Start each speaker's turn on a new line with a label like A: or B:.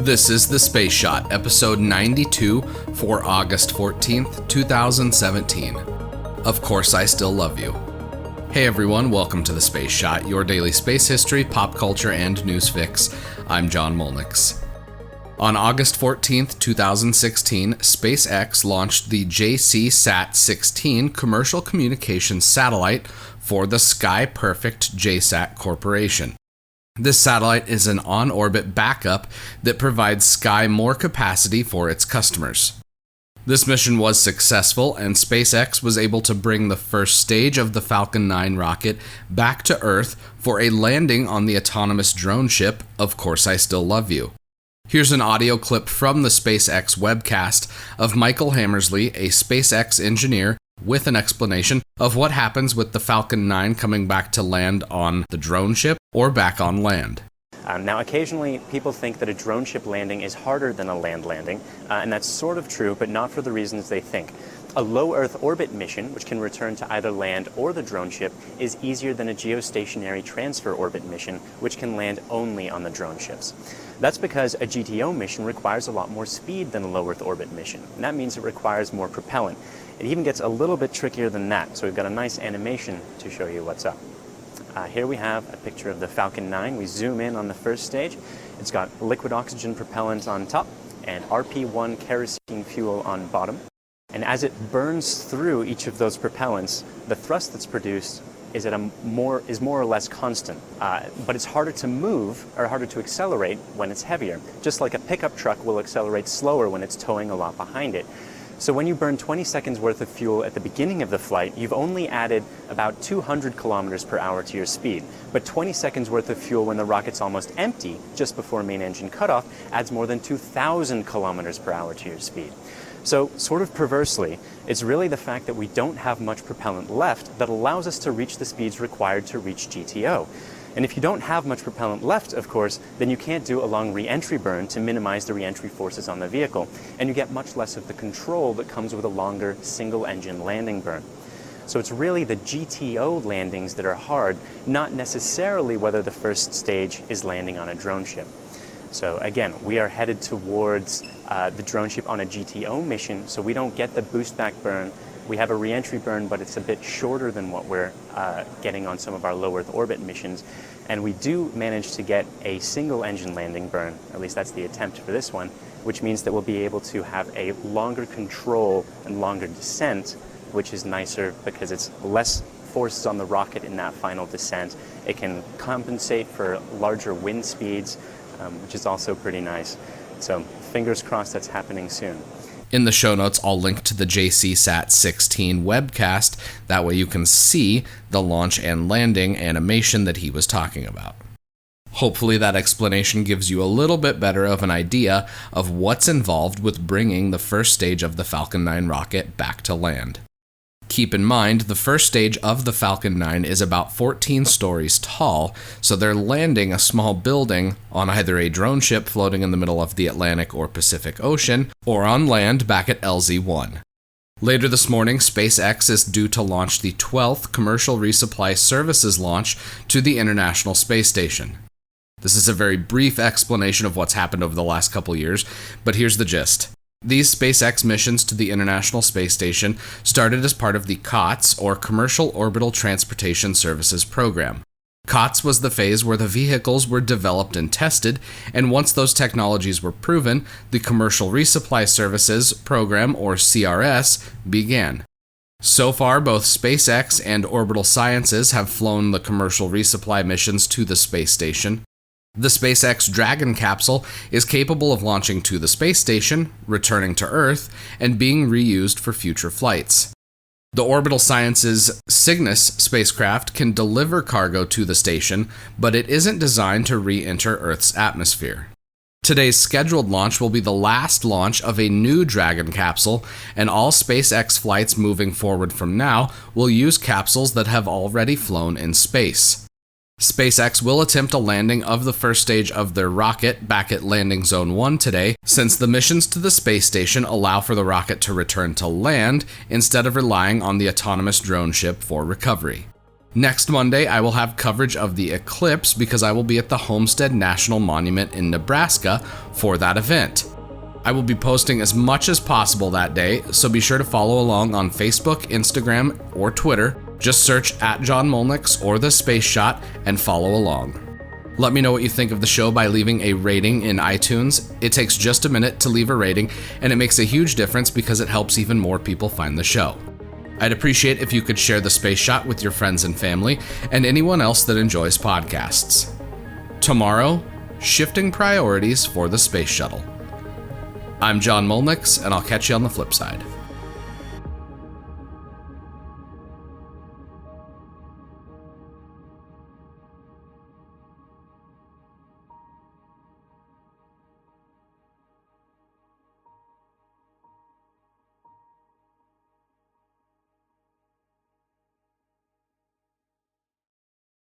A: This is The Space Shot, episode 92 for August 14th, 2017. Of course, I still love you. Hey everyone, welcome to The Space Shot, your daily space history, pop culture, and news fix. I'm John Molnix. On August 14th, 2016, SpaceX launched the JC-SAT-16 commercial communications satellite for the SkyPerfect JSAT Corporation. This satellite is an on-orbit backup that provides Sky more capacity for its customers. This mission was successful, and SpaceX was able to bring the first stage of the Falcon 9 rocket back to Earth for a landing on the autonomous drone ship, Of Course I Still Love You. Here's an audio clip from the SpaceX webcast of Michael Hammersley, a SpaceX engineer, with an explanation of what happens with the Falcon 9 coming back to land on the drone ship or back on land.
B: Now, occasionally people think that a drone ship landing is harder than a land landing, and that's sort of true, but not for the reasons they think. A low Earth orbit mission, which can return to either land or the drone ship, is easier than a geostationary transfer orbit mission, which can land only on the drone ships. That's because a GTO mission requires a lot more speed than a low Earth orbit mission, and that means it requires more propellant. It even gets a little bit trickier than that, so we've got a nice animation to show you what's up. Here we have a picture of the Falcon 9. We zoom in on the first stage. It's got liquid oxygen propellant on top and RP-1 kerosene fuel on bottom. And as it burns through each of those propellants, the thrust that's produced is more or less constant. But it's harder to move or harder to accelerate when it's heavier, just like a pickup truck will accelerate slower when it's towing a lot behind it. So when you burn 20 seconds worth of fuel at the beginning of the flight, you've only added about 200 kilometers per hour to your speed. But 20 seconds worth of fuel when the rocket's almost empty, just before main engine cutoff, adds more than 2,000 kilometers per hour to your speed. So, sort of perversely, it's really the fact that we don't have much propellant left that allows us to reach the speeds required to reach GTO. And if you don't have much propellant left, of course, then you can't do a long re-entry burn to minimize the re-entry forces on the vehicle, and you get much less of the control that comes with a longer single-engine landing burn. So it's really the GTO landings that are hard, not necessarily whether the first stage is landing on a drone ship. So again, we are headed towards the drone ship on a GTO mission, so we don't get the boost back burn. We have a re-entry burn, but it's a bit shorter than what we're getting on some of our low Earth orbit missions. And we do manage to get a single engine landing burn, at least that's the attempt for this one, which means that we'll be able to have a longer control and longer descent, which is nicer because it's less forces on the rocket in that final descent. It can compensate for larger wind speeds, which is also pretty nice. So fingers crossed that's happening soon.
A: In the show notes, I'll link to the JC-SAT-16 webcast. That way you can see the launch and landing animation that he was talking about. Hopefully that explanation gives you a little bit better of an idea of what's involved with bringing the first stage of the Falcon 9 rocket back to land. Keep in mind, the first stage of the Falcon 9 is about 14 stories tall, so they're landing a small building on either a drone ship floating in the middle of the Atlantic or Pacific Ocean, or on land back at LZ-1. Later this morning, SpaceX is due to launch the 12th commercial resupply services launch to the International Space Station. This is a very brief explanation of what's happened over the last couple years, but here's the gist. These SpaceX missions to the International Space Station started as part of the COTS, or Commercial Orbital Transportation Services program. COTS was the phase where the vehicles were developed and tested, and once those technologies were proven, the Commercial Resupply Services program, or CRS, began. So far, both SpaceX and Orbital Sciences have flown the commercial resupply missions to the space station. The SpaceX Dragon capsule is capable of launching to the space station, returning to Earth, and being reused for future flights. The Orbital Sciences Cygnus spacecraft can deliver cargo to the station, but it isn't designed to re-enter Earth's atmosphere. Today's scheduled launch will be the last launch of a new Dragon capsule, and all SpaceX flights moving forward from now will use capsules that have already flown in space. SpaceX will attempt a landing of the first stage of their rocket back at Landing Zone 1 today, since the missions to the space station allow for the rocket to return to land instead of relying on the autonomous drone ship for recovery. Next Monday, I will have coverage of the eclipse because I will be at the Homestead National Monument in Nebraska for that event. I will be posting as much as possible that day, so be sure to follow along on Facebook, Instagram, or Twitter. Just search @JohnMolnix or The Space Shot and follow along. Let me know what you think of the show by leaving a rating in iTunes. It takes just a minute to leave a rating, and it makes a huge difference because it helps even more people find the show. I'd appreciate if you could share The Space Shot with your friends and family, and anyone else that enjoys podcasts. Tomorrow, shifting priorities for the Space Shuttle. I'm John Molnix, and I'll catch you on the flip side.